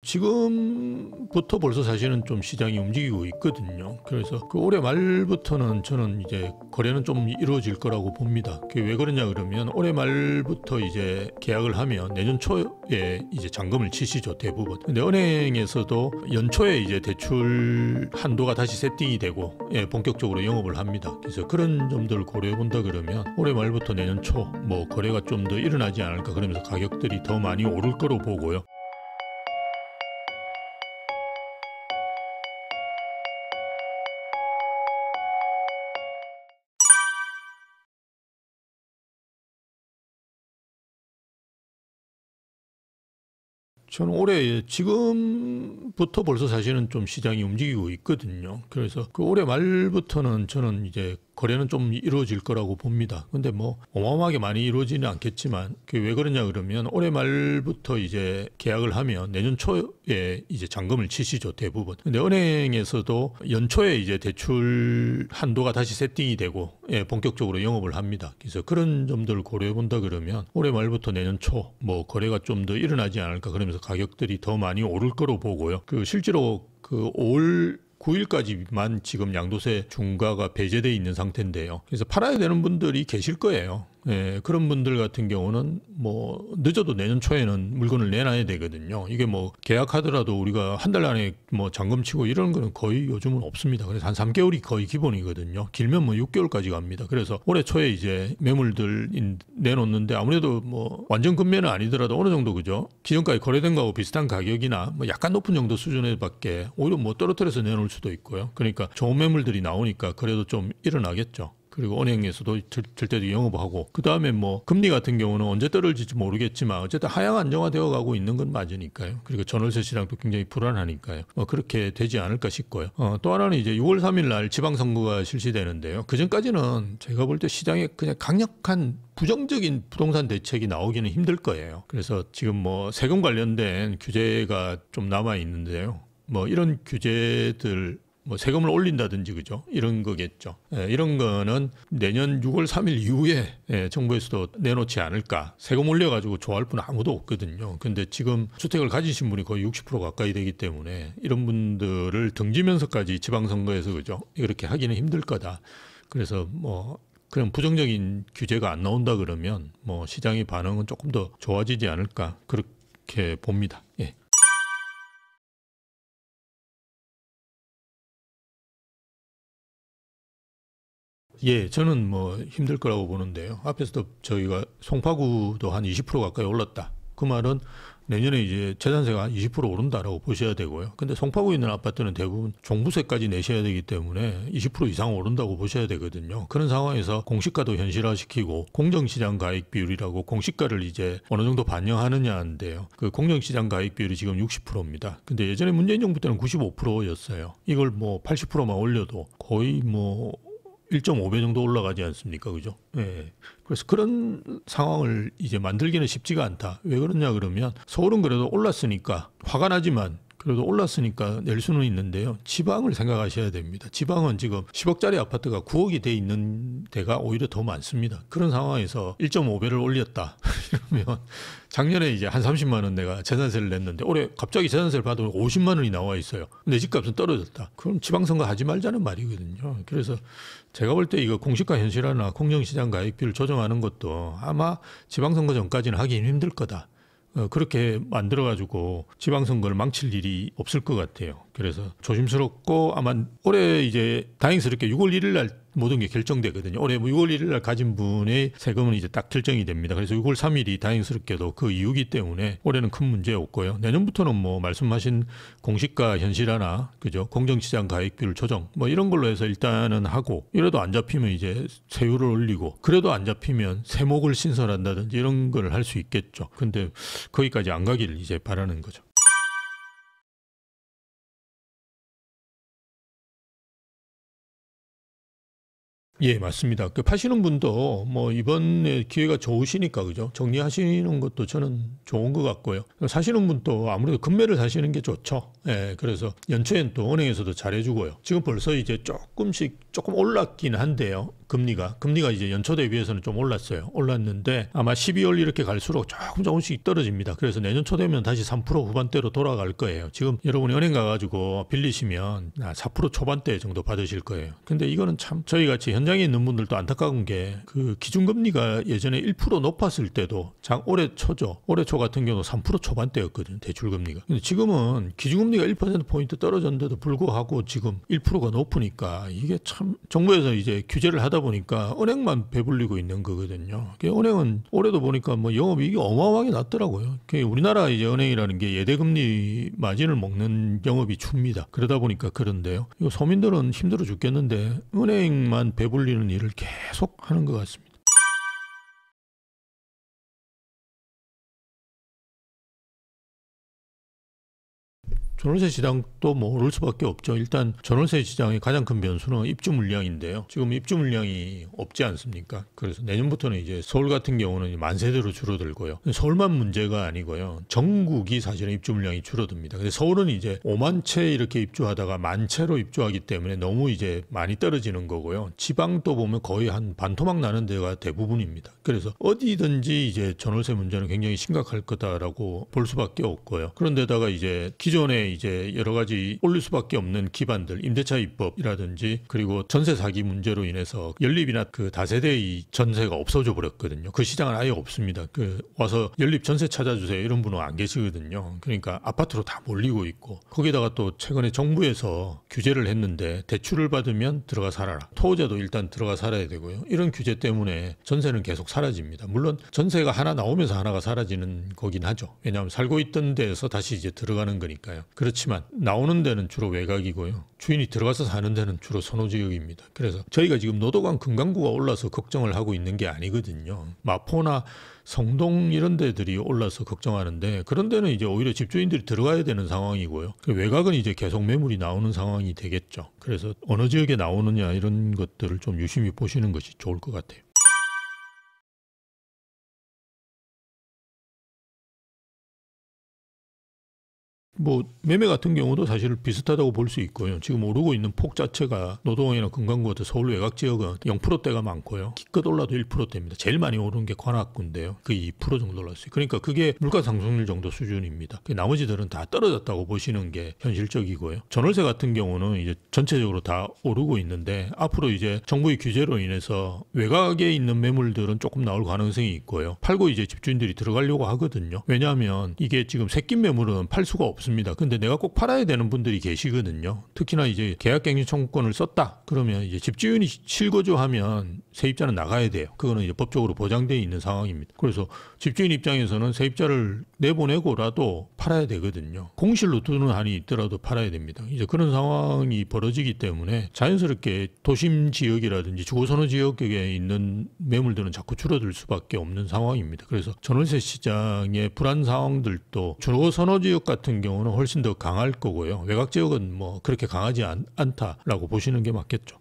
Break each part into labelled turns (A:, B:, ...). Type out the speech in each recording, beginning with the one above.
A: 지금부터 벌써 사실은 좀 시장이 움직이고 있거든요. 그래서 그 올해 말부터는 저는 이제 거래는 좀 이루어질 거라고 봅니다. 그게 왜 그러냐 그러면 올해 말부터 이제 계약을 하면 내년 초에 이제 잔금을 치시죠, 대부분. 근데 은행에서도 연초에 이제 대출 한도가 다시 세팅이 되고 본격적으로 영업을 합니다. 그래서 그런 점들을 고려해 본다 그러면 올해 말부터 내년 초 뭐 거래가 좀 더 일어나지 않을까, 그러면서 가격들이 더 많이 오를 거로 보고요. 저는 올해 지금부터 벌써 사실은 좀 시장이 움직이고 있거든요. 그래서 그 올해 말부터는 저는 이제 거래는 좀 이루어질 거라고 봅니다. 근데 뭐 어마어마하게 많이 이루어지는 않겠지만, 그게 왜 그러냐 그러면 올해 말부터 이제 계약을 하면 내년 초에 이제 잔금을 치시죠, 대부분. 근데 은행에서도 연초에 이제 대출 한도가 다시 세팅이 되고 본격적으로 영업을 합니다. 그래서 그런 점들을 고려해 본다 그러면 올해 말부터 내년 초 뭐 거래가 좀 더 일어나지 않을까, 그러면서 가격들이 더 많이 오를 거로 보고요. 그 실제로 그 5월 9일까지만 지금 양도세 중과가 배제돼 있는 상태인데요. 그래서 팔아야 되는 분들이 계실 거예요. 그런 분들 같은 경우는 뭐 늦어도 내년 초에는 물건을 내놔야 되거든요. 이게 뭐 계약하더라도 우리가 한 달 안에 뭐 잔금 치고 이런 거는 거의 요즘은 없습니다. 그래서 한 3개월이 거의 기본이거든요. 길면 뭐 6개월까지 갑니다. 그래서 올해 초에 이제 매물들 내놓는데 아무래도 뭐 완전 금매는 아니더라도 어느 정도, 그죠? 기존까지 거래된 거하고 비슷한 가격이나 뭐 약간 높은 정도 수준에밖에 오히려 뭐 떨어뜨려서 내놓을 수도 있고요. 그러니까 좋은 매물들이 나오니까 그래도 좀 일어나겠죠. 그리고 은행에서도 들 때도 영업하고, 그 다음에 뭐 금리 같은 경우는 언제 떨어질지 모르겠지만 어쨌든 하향 안정화되어 가고 있는 건 맞으니까요. 그리고 전월세 시장도 굉장히 불안하니까요. 그렇게 되지 않을까 싶고요. 또 하나는 이제 6월 3일 날 지방선거가 실시되는데요. 그 전까지는 제가 볼 때 시장에 그냥 강력한 부정적인 부동산 대책이 나오기는 힘들 거예요. 그래서 지금 뭐 세금 관련된 규제가 좀 남아 있는데요. 뭐 이런 규제들, 뭐 세금을 올린다든지, 그죠? 이런 거겠죠. 이런 거는 내년 6월 3일 이후에 정부에서도 내놓지 않을까. 세금 올려가지고 좋아할 분 아무도 없거든요. 근데 지금 주택을 가지신 분이 거의 60% 가까이 되기 때문에 이런 분들을 등지면서까지 지방선거에서, 그죠? 이렇게 하기는 힘들 거다. 그래서 뭐 그냥 부정적인 규제가 안 나온다 그러면 뭐 시장의 반응은 조금 더 좋아지지 않을까, 그렇게 봅니다. 예. 예, 저는 뭐 힘들 거라고 보는데요. 앞에서도 저희가 송파구도 한 20% 가까이 올랐다. 그 말은 내년에 이제 재산세가 한 20% 오른다라고 보셔야 되고요. 근데 송파구에 있는 아파트는 대부분 종부세까지 내셔야 되기 때문에 20% 이상 오른다고 보셔야 되거든요. 그런 상황에서 공시가도 현실화시키고 공정시장 가액 비율이라고 공시가를 이제 어느 정도 반영하느냐인데요. 그 공정시장 가액 비율이 지금 60%입니다. 근데 예전에 문재인 정부 때는 95%였어요. 이걸 뭐 80%만 올려도 거의 뭐 1.5배 정도 올라가지 않습니까? 그죠? 예. 그래서 그런 상황을 이제 만들기는 쉽지가 않다. 왜 그러냐 그러면 서울은 그래도 올랐으니까 화가 나지만 그래도 올랐으니까 낼 수는 있는데요. 지방을 생각하셔야 됩니다. 지방은 지금 10억짜리 아파트가 9억이 돼 있는 데가 오히려 더 많습니다. 그런 상황에서 1.5배를 올렸다. 이러면 작년에 이제 한 30만 원 내가 재산세를 냈는데 올해 갑자기 재산세를 받으면 50만 원이 나와 있어요. 내 집값은 떨어졌다. 그럼 지방선거 하지 말자는 말이거든요. 그래서 제가 볼 때 이거 공시가 현실화나 공정시장 가액비를 조정하는 것도 아마 지방선거 전까지는 하기 힘들 거다. 그렇게 만들어가지고 지방선거를 망칠 일이 없을 것 같아요. 그래서 조심스럽고 아마 올해 이제 다행스럽게 6월 1일 날 모든 게 결정되거든요. 올해 6월 1일 날 가진 분의 세금은 이제 딱 결정이 됩니다. 그래서 6월 3일이 다행스럽게도 그 이후기 때문에 올해는 큰 문제 없고요. 내년부터는 뭐 말씀하신 공시가 현실화나, 그죠? 공정시장 가액비율 조정 뭐 이런 걸로 해서 일단은 하고, 이래도 안 잡히면 이제 세율을 올리고, 그래도 안 잡히면 세목을 신설한다든지 이런 걸 할 수 있겠죠. 근데 거기까지 안 가기를 이제 바라는 거죠. 예, 맞습니다. 그 파시는 분도 뭐 이번에 기회가 좋으시니까 그죠? 정리하시는 것도 저는 좋은 것 같고요. 사시는 분도 아무래도 금매를 사시는 게 좋죠. 예, 그래서 연초엔 또 은행에서도 잘해주고요. 지금 벌써 이제 조금 올랐긴 한데요. 금리가 이제 연초 대비해서는 좀 올랐어요. 올랐는데 아마 12월 이렇게 갈수록 조금씩 떨어집니다. 그래서 내년 초 되면 다시 3% 후반대로 돌아갈 거예요. 지금 여러분이 은행 가가지고 빌리시면 4% 초반대 정도 받으실 거예요. 근데 이거는 참 저희 같이 현장에 있는 분들도 안타까운 게 그 기준금리가 예전에 1% 높았을 때도 올해 초 같은 경우 3% 초반대였거든요. 대출금리가. 근데 지금은 기준금리가 1%포인트 떨어졌는데도 불구하고 지금 1%가 높으니까 이게 참 정부에서 이제 규제를 하다 보니까 은행만 배불리고 있는 거거든요. 은행은 올해도 보니까 뭐 영업이익이 어마어마하게 낮더라고요. 우리나라 이제 은행이라는 게 예대금리 마진을 먹는 영업이 춥니다. 그러다 보니까 그런데요. 이거 서민들은 힘들어 죽겠는데 은행만 배불리는 일을 계속 하는 것 같습니다. 전월세 시장도 뭐 오를 수밖에 없죠. 일단 전월세 시장의 가장 큰 변수는 입주 물량인데요. 지금 입주 물량이 없지 않습니까? 그래서 내년부터는 이제 서울 같은 경우는 만세대로 줄어들고요. 서울만 문제가 아니고요. 전국이 사실은 입주 물량이 줄어듭니다. 근데 서울은 이제 5만 채 이렇게 입주하다가 만 채로 입주하기 때문에 너무 이제 많이 떨어지는 거고요. 지방도 보면 거의 한 반토막 나는 데가 대부분입니다. 그래서 어디든지 이제 전월세 문제는 굉장히 심각할 거다라고 볼 수밖에 없고요. 그런데다가 이제 기존에 이제 여러 가지 올릴 수밖에 없는 기반들, 임대차 입법이라든지 그리고 전세 사기 문제로 인해서 연립이나 그 다세대의 전세가 없어져 버렸거든요. 그 시장은 아예 없습니다. 와서 연립 전세 찾아주세요 이런 분은 안 계시거든요. 그러니까 아파트로 다 몰리고 있고 거기다가 또 최근에 정부에서 규제를 했는데 대출을 받으면 들어가 살아라. 토호자도 일단 들어가 살아야 되고요. 이런 규제 때문에 전세는 계속 사라집니다. 물론 전세가 하나 나오면서 하나가 사라지는 거긴 하죠. 왜냐하면 살고 있던 데에서 다시 이제 들어가는 거니까요. 그렇지만 나오는 데는 주로 외곽이고요. 주인이 들어가서 사는 데는 주로 선호지역입니다. 그래서 저희가 지금 노도강 금강구가 올라서 걱정을 하고 있는 게 아니거든요. 마포나 성동 이런 데들이 올라서 걱정하는데 그런 데는 이제 오히려 집주인들이 들어가야 되는 상황이고요. 외곽은 이제 계속 매물이 나오는 상황이 되겠죠. 그래서 어느 지역에 나오느냐 이런 것들을 좀 유심히 보시는 것이 좋을 것 같아요. 뭐 매매 같은 경우도 사실 비슷하다고 볼 수 있고요. 지금 오르고 있는 폭 자체가 노동이나 금강구 같은 서울 외곽 지역은 0%대가 많고요. 기껏 올라도 1%대입니다. 제일 많이 오른 게 관악구인데요. 그게 2% 정도 올랐어요. 그러니까 그게 물가 상승률 정도 수준입니다. 나머지들은 다 떨어졌다고 보시는 게 현실적이고요. 전월세 같은 경우는 이제 전체적으로 다 오르고 있는데 앞으로 이제 정부의 규제로 인해서 외곽에 있는 매물들은 조금 나올 가능성이 있고요. 팔고 이제 집주인들이 들어가려고 하거든요. 왜냐하면 이게 지금 새낀 매물은 팔 수가 없습니다. 근데 내가 꼭 팔아야 되는 분들이 계시거든요. 특히나 이제 계약갱신 청구권을 썼다. 그러면 이제 집주인이 실거주하면 세입자는 나가야 돼요. 그거는 이제 법적으로 보장되어 있는 상황입니다. 그래서 집주인 입장에서는 세입자를 내보내고라도 팔아야 되거든요. 공실로 두는 한이 있더라도 팔아야 됩니다. 이제 그런 상황이 벌어지기 때문에 자연스럽게 도심 지역이라든지 주거선호 지역에 있는 매물들은 자꾸 줄어들 수밖에 없는 상황입니다. 그래서 전월세 시장의 불안 상황들도 주거선호 지역 같은 경우는 훨씬 더 강할 거고요. 외곽 지역은 뭐 그렇게 강하지 않다라고 보시는 게 맞겠죠.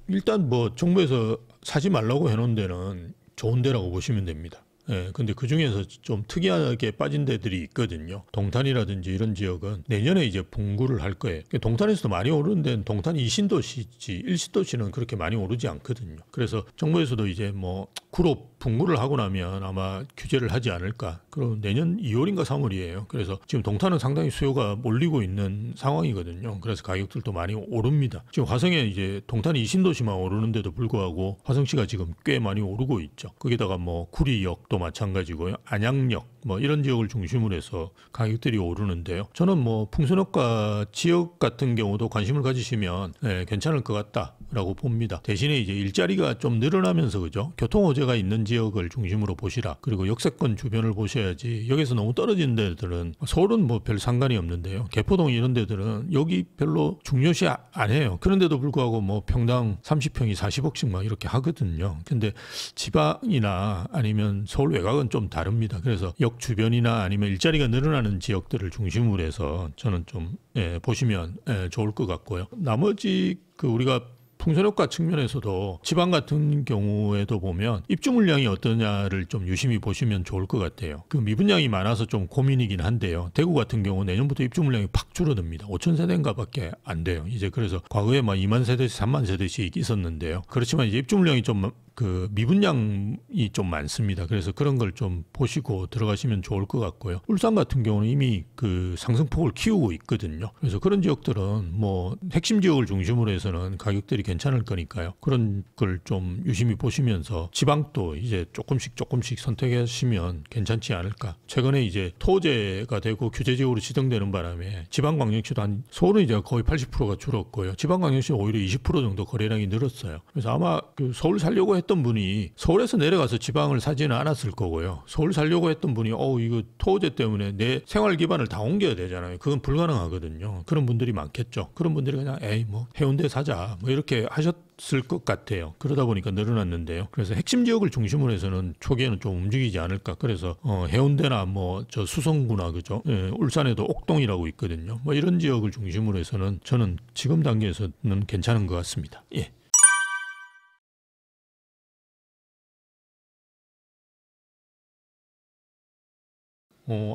A: 일단 뭐 정부에서 사지 말라고 해놓은 데는 좋은 데라고 보시면 됩니다. 예, 근데 그 중에서 좀 특이하게 빠진 데들이 있거든요. 동탄이라든지 이런 지역은 내년에 이제 분구를 할 거예요. 동탄에서도 많이 오르는 데는 동탄이 2신도시지 1신도시는 그렇게 많이 오르지 않거든요. 그래서 정부에서도 이제 뭐 구로 분구를 하고 나면 아마 규제를 하지 않을까. 그럼 내년 2월인가 3월이에요. 그래서 지금 동탄은 상당히 수요가 몰리고 있는 상황이거든요. 그래서 가격들도 많이 오릅니다. 지금 화성에 이제 동탄이 2신도시만 오르는데도 불구하고 화성시가 지금 꽤 많이 오르고 있죠. 거기다가 뭐 구리역도 마찬가지고요. 안양역 뭐 이런 지역을 중심으로 해서 가격들이 오르는데요. 저는 뭐 풍선효과 지역 같은 경우도 관심을 가지시면 괜찮을 것 같다. 거라고 봅니다. 대신에 이제 일자리가 좀 늘어나면서 그죠? 교통 호재가 있는 지역을 중심으로 보시라. 그리고 역세권 주변을 보셔야지. 여기서 너무 떨어진 데들은 서울은 뭐 별 상관이 없는데요. 개포동 이런 데들은 여기 별로 중요시 안 해요. 그런데도 불구하고 뭐 평당 30평이 40억씩 막 이렇게 하거든요. 근데 지방이나 아니면 서울 외곽은 좀 다릅니다. 그래서 역 주변이나 아니면 일자리가 늘어나는 지역들을 중심으로 해서 저는 좀 보시면 좋을 것 같고요. 나머지 그 우리가 풍선효과 측면에서도 지방 같은 경우에도 보면 입주 물량이 어떠냐를 좀 유심히 보시면 좋을 것 같아요. 그 미분양이 많아서 좀 고민이긴 한데요. 대구 같은 경우 내년부터 입주 물량이 팍 줄어듭니다. 5천 세대인가밖에 안 돼요. 이제 그래서 과거에 막 2만 세대씩 3만 세대씩 있었는데요. 그렇지만 이제 입주 물량이 좀 그 미분양이 좀 많습니다. 그래서 그런 걸 좀 보시고 들어가시면 좋을 것 같고요. 울산 같은 경우는 이미 그 상승폭을 키우고 있거든요. 그래서 그런 지역들은 뭐 핵심 지역을 중심으로 해서는 가격들이 괜찮을 거니까요. 그런 걸 좀 유심히 보시면서 지방도 이제 조금씩 선택하시면 괜찮지 않을까. 최근에 이제 토제가 되고 규제지역으로 지정되는 바람에 지방광역시도 한 서울은 이제 거의 80%가 줄었고요. 지방광역시는 오히려 20% 정도 거래량이 늘었어요. 그래서 아마 그 서울 살려고 했던 분이 서울에서 내려가서 지방을 사지는 않았을 거고요. 서울 살려고 했던 분이 이거 토제 때문에 내 생활 기반을 다 옮겨야 되잖아요. 그건 불가능하거든요. 그런 분들이 많겠죠. 그런 분들이 그냥 뭐 해운대 사자 뭐 이렇게 하셨을 것 같아요. 그러다 보니까 늘어났는데요. 그래서 핵심 지역을 중심으로 해서는 초기에는 좀 움직이지 않을까. 그래서 해운대나 뭐 저 수성구나 그죠? 울산에도 옥동이라고 있거든요. 뭐 이런 지역을 중심으로 해서는 저는 지금 단계에서는 괜찮은 것 같습니다. 예.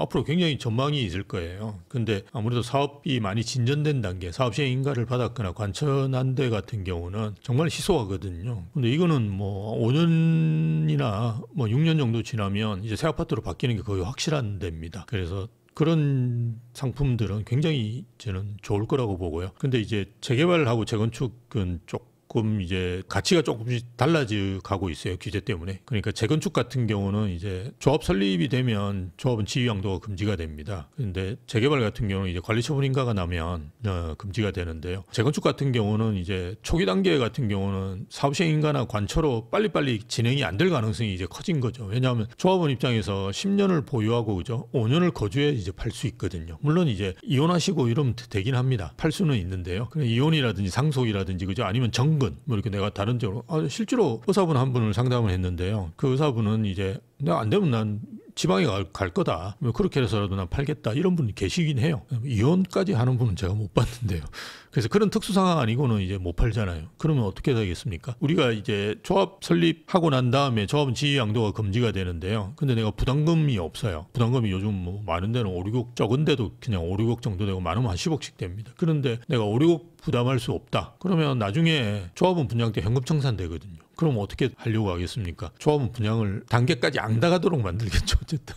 A: 앞으로 굉장히 전망이 있을 거예요. 근데 아무래도 사업이 많이 진전된 단계, 사업 시행 인가를 받았거나 관천한 데 같은 경우는 정말 희소하거든요. 근데 이거는 뭐 5년이나 뭐 6년 정도 지나면 이제 새 아파트로 바뀌는 게 거의 확실한 데입니다. 그래서 그런 상품들은 굉장히 저는 좋을 거라고 보고요. 근데 이제 재개발하고 재건축은 조금 이제 가치가 조금씩 달라져 가고 있어요. 규제 때문에. 그러니까 재건축 같은 경우는 이제 조합 설립이 되면 조합은 지위양도가 금지가 됩니다. 그런데 재개발 같은 경우는 이제 관리처분 인가가 나면 금지가 되는데요. 재건축 같은 경우는 이제 초기 단계 같은 경우는 사업시행 인가나 관처로 빨리빨리 진행이 안 될 가능성이 이제 커진 거죠. 왜냐하면 조합원 입장에서 10년을 보유하고 그죠? 5년을 거주해 이제 팔 수 있거든요. 물론 이제 이혼하시고 이러면 되긴 합니다. 팔 수는 있는데요. 이혼이라든지 상속이라든지 그죠? 아니면 정근 뭐 이렇게 내가 다른 쪽으로 실제로 의사분 한 분을 상담을 했는데요. 그 의사분은 이제 내가 안 되면 난 지방에 갈 거다. 뭐 그렇게 해서라도 난 팔겠다. 이런 분이 계시긴 해요. 이혼까지 하는 분은 제가 못 봤는데요. 그래서 그런 특수 상황 아니고는 이제 못 팔잖아요. 그러면 어떻게 되겠습니까? 우리가 이제 조합 설립하고 난 다음에 조합은 지위양도가 금지가 되는데요. 근데 내가 부담금이 없어요. 부담금이 요즘 뭐 많은 데는 5, 6억, 적은 데도 그냥 5, 6억 정도 되고 많으면 한 10억씩 됩니다. 그런데 내가 5, 6억 부담할 수 없다. 그러면 나중에 조합은 분양 때 현금 청산되거든요. 그럼 어떻게 하려고 하겠습니까? 조합은 분양을 단계까지 안 나가도록 만들겠죠. 어쨌든.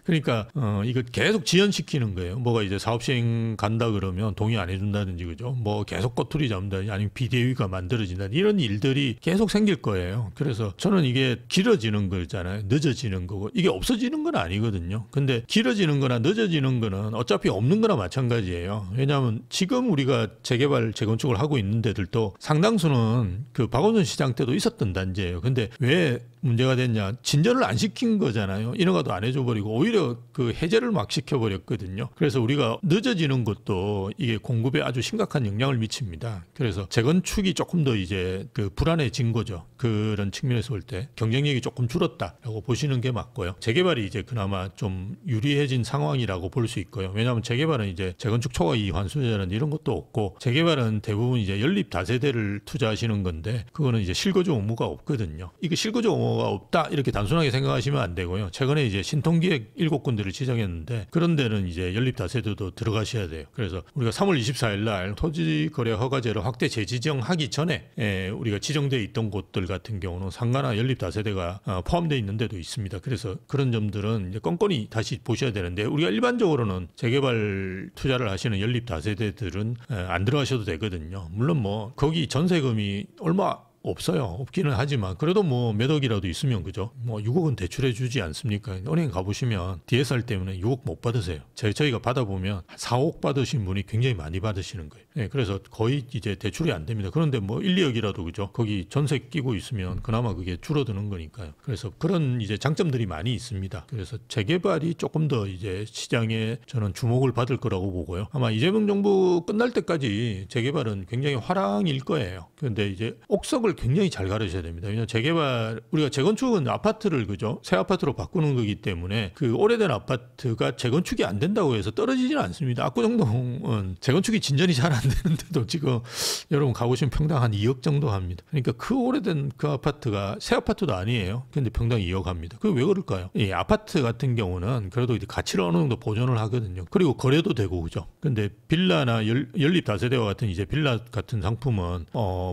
A: 그러니까 이거 계속 지연시키는 거예요. 뭐가 이제 사업 시행 간다 그러면 동의 안 해준다든지 그죠. 뭐 계속 꼬투리 잡는다든지 아니면 비대위가 만들어진다든지 이런 일들이 계속 생길 거예요. 그래서 저는 이게 길어지는 거잖아요. 늦어지는 거고 이게 없어지는 건 아니거든요. 근데 길어지는 거나 늦어지는 거는 어차피 없는 거나 마찬가지예요. 왜냐하면 지금 우리가 재개발 재건축을 하고 있는 데들도 상당수는 그 박원순 시장 때도 있었던 단지예요. 근데 왜 문제가 됐냐? 진전을 안 시킨 거잖아요. 인허가도 안 해줘 버리고 오히려 그 해제를 막 시켜버렸거든요. 그래서 우리가 늦어지는 것도 이게 공급에 아주 심각한 영향을 미칩니다. 그래서 재건축이 조금 더 이제 그 불안해진 거죠. 그런 측면에서 볼 때 경쟁력이 조금 줄었다라고 보시는 게 맞고요. 재개발이 이제 그나마 좀 유리해진 상황이라고 볼 수 있고요. 왜냐하면 재개발은 이제 재건축 초과 이익 환수제라는 이런 것도 없고 재개발은 대부분 이제 연립 다세대를 투자하시는 건데 그거는 이제 실거주 의무가 없거든요. 이게 실거주 의무가 없다 이렇게 단순하게 생각하시면 안 되고요. 최근에 이제 신통기획 7군데를 지정했는데 그런 데는 이제 연립 다세대도 들어가셔야 돼요. 그래서 우리가 3월 24일 날 토지거래 허가제를 확대 재지정하기 전에 우리가 지정돼 있던 곳들 같은 경우는 상가나 연립 다세대가 포함되어 있는 데도 있습니다. 그래서 그런 점들은 이제 꼼꼼히 다시 보셔야 되는데 우리가 일반적으로는 재개발 투자를 하시는 연립 다세대들은 안 들어가셔도 되거든요. 물론 뭐 거기 전세금이 얼마 없어요. 없기는 하지만 그래도 뭐 몇 억이라도 있으면 그죠? 뭐 6억은 대출해 주지 않습니까? 은행 가보시면 DSR 때문에 6억 못 받으세요. 저희가 받아보면 4억 받으신 분이 굉장히 많이 받으시는 거예요. 네, 그래서 거의 이제 대출이 안 됩니다. 그런데 뭐 1, 2억이라도 그죠? 거기 전세 끼고 있으면 그나마 그게 줄어드는 거니까요. 그래서 그런 이제 장점들이 많이 있습니다. 그래서 재개발이 조금 더 이제 시장에 저는 주목을 받을 거라고 보고요. 아마 이재명 정부 끝날 때까지 재개발은 굉장히 화랑일 거예요. 그런데 이제 옥석을 굉장히 잘 가르셔야 됩니다. 왜냐하면 재개발, 우리가 재건축은 아파트를 그죠? 새 아파트로 바꾸는 거기 때문에 그 오래된 아파트가 재건축이 안 된다고 해서 떨어지지는 않습니다. 압구정동은 재건축이 진전이 잘 안 되는데도 지금 여러분 가보시면 평당 한 2억 정도 합니다. 그러니까 그 오래된 그 아파트가 새 아파트도 아니에요. 근데 평당 2억 합니다. 그게 왜 그럴까요? 이 아파트 같은 경우는 그래도 이제 가치를 어느 정도 보존을 하거든요. 그리고 거래도 되고 그죠. 근데 빌라나 연립 다세대와 같은 이제 빌라 같은 상품은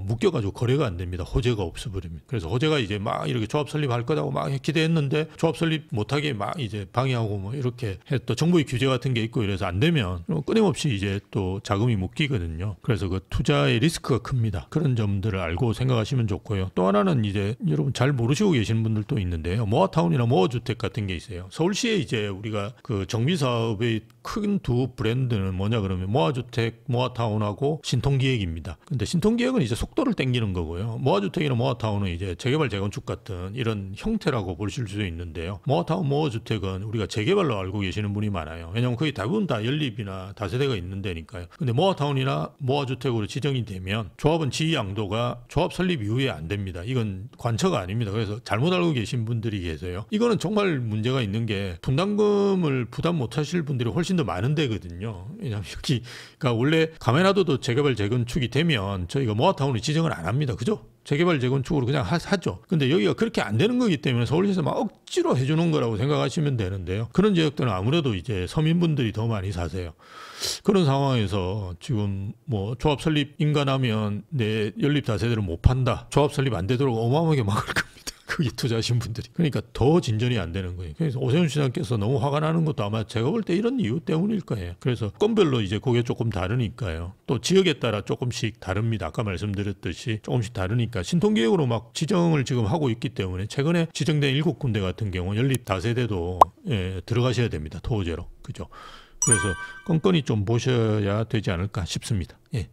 A: 묶여가지고 거래가 안 됩니다. 호재가 없어버립니다. 그래서 호재가 이제 막 이렇게 조합 설립할 거라고 막 기대했는데 조합 설립 못하게 막 이제 방해하고 뭐 이렇게 또 정부의 규제 같은 게 있고 이래서 안 되면 끊임없이 이제 또 자금이 묶이거든요. 그래서 그 투자의 리스크가 큽니다. 그런 점들을 알고 생각하시면 좋고요. 또 하나는 이제 여러분 잘 모르시고 계시는 분들도 있는데요. 모아타운이나 모아주택 같은 게 있어요. 서울시에 이제 우리가 그 정비 사업의 큰 두 브랜드는 뭐냐 그러면 모아주택, 모아타운하고 신통기획입니다. 근데 신통기획은 이제 속도를 땡기는 거고요. 모아주택이나 모아타운은 이제 재개발 재건축 같은 이런 형태라고 보실 수 있는데요. 모아타운, 모아주택은 우리가 재개발로 알고 계시는 분이 많아요. 왜냐하면 거의 대부분 다 연립이나 다세대가 있는 데니까요. 근데 모아타운이나 모아주택으로 지정이 되면 조합은 지위 양도가 조합 설립 이후에 안 됩니다. 이건 관처가 아닙니다. 그래서 잘못 알고 계신 분들이 계세요. 이거는 정말 문제가 있는 게 분담금을 부담 못 하실 분들이 훨씬 더 많은 데거든요. 왜냐하면 여기가 원래 가만놔둬도 재개발 재건축이 되면 저희가 모아타운을 지정을 안 합니다. 그죠? 재개발 재건축으로 그냥 하죠. 근데 여기가 그렇게 안 되는 거기 때문에 서울시에서 막 억지로 해주는 거라고 생각하시면 되는데요. 그런 지역들은 아무래도 이제 서민분들이 더 많이 사세요. 그런 상황에서 지금 뭐 조합 설립 인가나면 내 연립 다세대를 못 판다. 조합 설립 안 되도록 어마어마하게 막을 겁니다. 거기 투자하신 분들이. 그러니까 더 진전이 안 되는 거예요. 그래서 오세훈 시장께서 너무 화가 나는 것도 아마 제가 볼 때 이런 이유 때문일 거예요. 그래서 건별로 이제 그게 조금 다르니까요. 또 지역에 따라 조금씩 다릅니다. 아까 말씀드렸듯이 조금씩 다르니까 신통기획으로 막 지정을 지금 하고 있기 때문에 최근에 지정된 7군데 같은 경우 연립 다세대도 들어가셔야 됩니다. 토호제로. 그죠? 그래서 건건히 좀 보셔야 되지 않을까 싶습니다. 예.